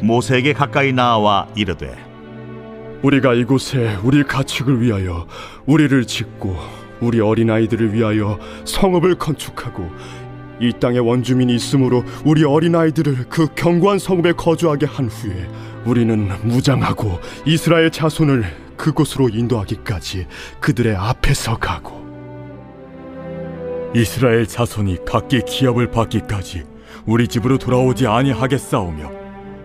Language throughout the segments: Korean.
모세에게 가까이 나와 이르되 우리가 이곳에 우리 가축을 위하여 우리를 짓고 우리 어린아이들을 위하여 성읍을 건축하고 이 땅에 원주민이 있으므로 우리 어린아이들을 그 견고한 성읍에 거주하게 한 후에 우리는 무장하고 이스라엘 자손을 그곳으로 인도하기까지 그들의 앞에서 가고 이스라엘 자손이 각기 기업을 받기까지 우리 집으로 돌아오지 아니하겠사오며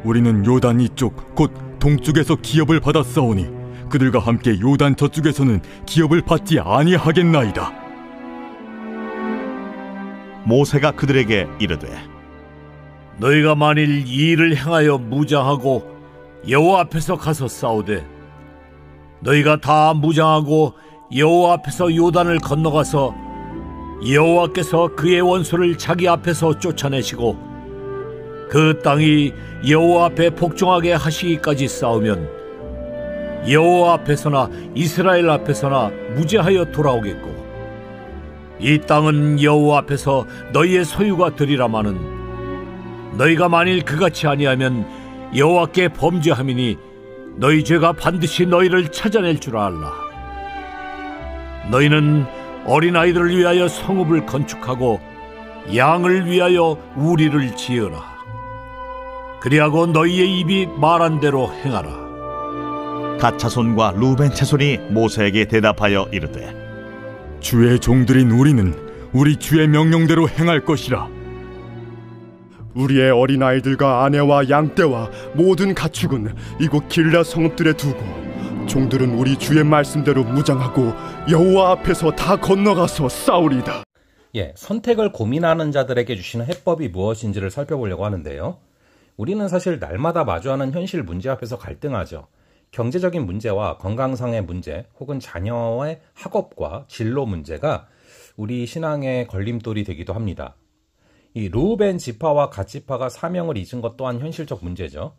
우리는 요단 이쪽 곧 동쪽에서 기업을 받았사오니 그들과 함께 요단 저쪽에서는 기업을 받지 아니하겠나이다. 모세가 그들에게 이르되 너희가 만일 이 일을 행하여 무장하고 여호와 앞에서 가서 싸우되 너희가 다 무장하고 여호와 앞에서 요단을 건너가서 여호와께서 그의 원수를 자기 앞에서 쫓아내시고 그 땅이 여호와 앞에 복종하게 하시기까지 싸우면 여호와 앞에서나 이스라엘 앞에서나 무죄하여 돌아오겠고 이 땅은 여호와 앞에서 너희의 소유가 되리라마는 너희가 만일 그같이 아니하면 여호와께 범죄함이니 너희 죄가 반드시 너희를 찾아낼 줄 알라. 너희는 어린아이들을 위하여 성읍을 건축하고 양을 위하여 우리를 지으라. 그리하고 너희의 입이 말한 대로 행하라. 갓 자손과 루벤 자손이 모세에게 대답하여 이르되 주의 종들인 우리는 우리 주의 명령대로 행할 것이라. 우리의 어린아이들과 아내와 양떼와 모든 가축은 이곳 길라 성읍들에 두고 종들은 우리 주의 말씀대로 무장하고 여호와 앞에서 다 건너가서 싸우리다. 선택을 고민하는 자들에게 주시는 해법이 무엇인지를 살펴보려고 하는데요. 우리는 사실 날마다 마주하는 현실 문제 앞에서 갈등하죠. 경제적인 문제와 건강상의 문제 혹은 자녀의 학업과 진로 문제가 우리 신앙의 걸림돌이 되기도 합니다. 이 르우벤 지파와 갓 지파가 사명을 잊은 것 또한 현실적 문제죠.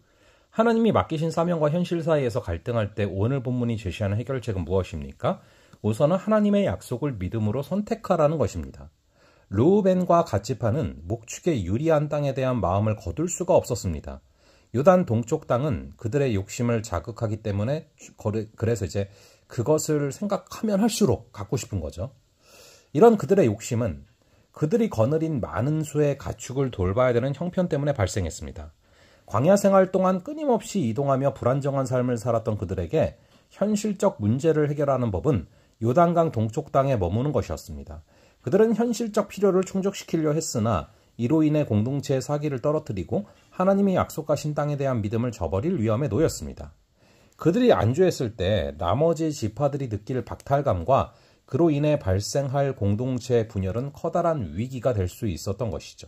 하나님이 맡기신 사명과 현실 사이에서 갈등할 때 오늘 본문이 제시하는 해결책은 무엇입니까? 우선은 하나님의 약속을 믿음으로 선택하라는 것입니다. 르우벤과 갓 지파는 목축에 유리한 땅에 대한 마음을 거둘 수가 없었습니다. 요단 동쪽 땅은 그들의 욕심을 자극하기 때문에 그래서 이제 그것을 생각하면 할수록 갖고 싶은 거죠. 이런 그들의 욕심은 그들이 거느린 많은 수의 가축을 돌봐야 되는 형편 때문에 발생했습니다. 광야 생활 동안 끊임없이 이동하며 불안정한 삶을 살았던 그들에게 현실적 문제를 해결하는 법은 요단강 동쪽 땅에 머무는 것이었습니다. 그들은 현실적 필요를 충족시키려 했으나 이로 인해 공동체의 사기를 떨어뜨리고 하나님이 약속하신 땅에 대한 믿음을 저버릴 위험에 놓였습니다. 그들이 안주했을 때 나머지 지파들이 느낄 박탈감과 그로 인해 발생할 공동체의 분열은 커다란 위기가 될 수 있었던 것이죠.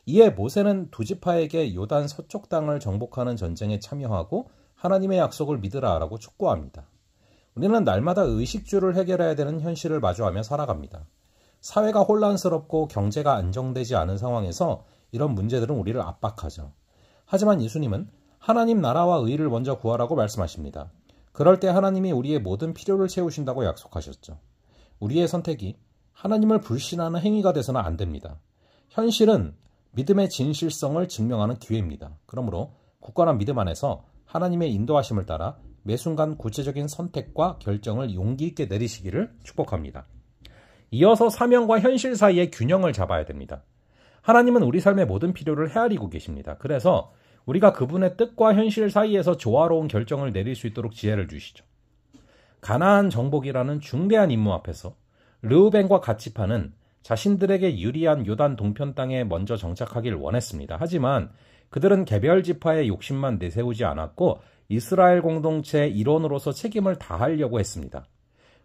이에 모세는 두 지파에게 요단 서쪽 땅을 정복하는 전쟁에 참여하고 하나님의 약속을 믿으라라고 촉구합니다. 우리는 날마다 의식주를 해결해야 되는 현실을 마주하며 살아갑니다. 사회가 혼란스럽고 경제가 안정되지 않은 상황에서 이런 문제들은 우리를 압박하죠. 하지만 예수님은 하나님 나라와 의를 먼저 구하라고 말씀하십니다. 그럴 때 하나님이 우리의 모든 필요를 채우신다고 약속하셨죠. 우리의 선택이 하나님을 불신하는 행위가 돼서는 안 됩니다. 현실은 믿음의 진실성을 증명하는 기회입니다. 그러므로 굳건한 믿음 안에서 하나님의 인도하심을 따라 매 순간 구체적인 선택과 결정을 용기 있게 내리시기를 축복합니다. 이어서 사명과 현실 사이의 균형을 잡아야 됩니다. 하나님은 우리 삶의 모든 필요를 헤아리고 계십니다. 그래서 우리가 그분의 뜻과 현실 사이에서 조화로운 결정을 내릴 수 있도록 지혜를 주시죠. 가나안 정복이라는 중대한 임무 앞에서 르우벤과 갓 지파는 자신들에게 유리한 요단 동편 땅에 먼저 정착하길 원했습니다. 하지만 그들은 개별 지파의 욕심만 내세우지 않았고 이스라엘 공동체의 일원으로서 책임을 다하려고 했습니다.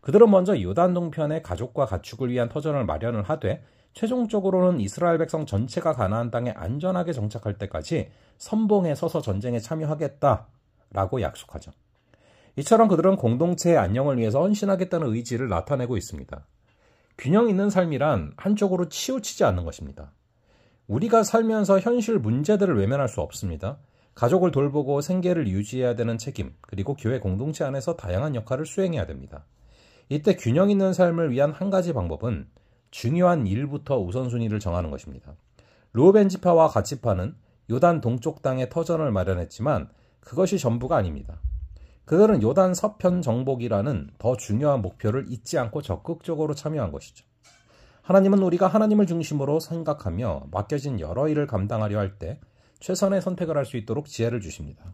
그들은 먼저 요단 동편에 가족과 가축을 위한 터전을 마련을 하되 최종적으로는 이스라엘 백성 전체가 가나안 땅에 안전하게 정착할 때까지 선봉에 서서 전쟁에 참여하겠다라고 약속하죠. 이처럼 그들은 공동체의 안녕을 위해서 헌신하겠다는 의지를 나타내고 있습니다. 균형 있는 삶이란 한쪽으로 치우치지 않는 것입니다. 우리가 살면서 현실 문제들을 외면할 수 없습니다. 가족을 돌보고 생계를 유지해야 되는 책임, 그리고 교회 공동체 안에서 다양한 역할을 수행해야 됩니다. 이때 균형 있는 삶을 위한 한 가지 방법은 중요한 일부터 우선순위를 정하는 것입니다. 르우벤 지파와 갓 지파는 요단 동쪽 땅에 터전을 마련했지만 그것이 전부가 아닙니다. 그들은 요단 서편 정복이라는 더 중요한 목표를 잊지 않고 적극적으로 참여한 것이죠. 하나님은 우리가 하나님을 중심으로 생각하며 맡겨진 여러 일을 감당하려 할 때 최선의 선택을 할 수 있도록 지혜를 주십니다.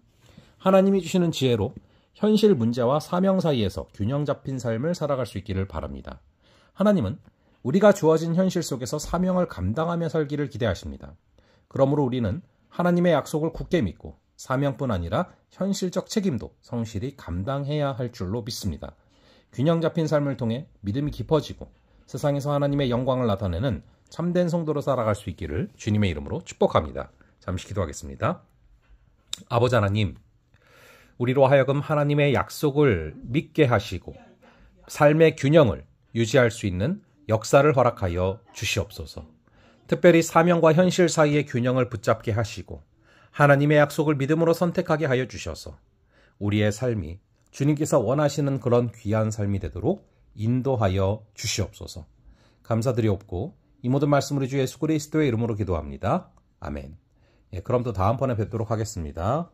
하나님이 주시는 지혜로 현실 문제와 사명 사이에서 균형 잡힌 삶을 살아갈 수 있기를 바랍니다. 하나님은 우리가 주어진 현실 속에서 사명을 감당하며 살기를 기대하십니다. 그러므로 우리는 하나님의 약속을 굳게 믿고 사명뿐 아니라 현실적 책임도 성실히 감당해야 할 줄로 믿습니다. 균형 잡힌 삶을 통해 믿음이 깊어지고 세상에서 하나님의 영광을 나타내는 참된 성도로 살아갈 수 있기를 주님의 이름으로 축복합니다. 잠시 기도하겠습니다. 아버지 하나님, 우리로 하여금 하나님의 약속을 믿게 하시고 삶의 균형을 유지할 수 있는 역사를 허락하여 주시옵소서. 특별히 사명과 현실 사이의 균형을 붙잡게 하시고 하나님의 약속을 믿음으로 선택하게 하여 주셔서 우리의 삶이 주님께서 원하시는 그런 귀한 삶이 되도록 인도하여 주시옵소서. 감사드리옵고 이 모든 말씀을 주 예수 그리스도의 이름으로 기도합니다. 아멘. 그럼 또 다음번에 뵙도록 하겠습니다.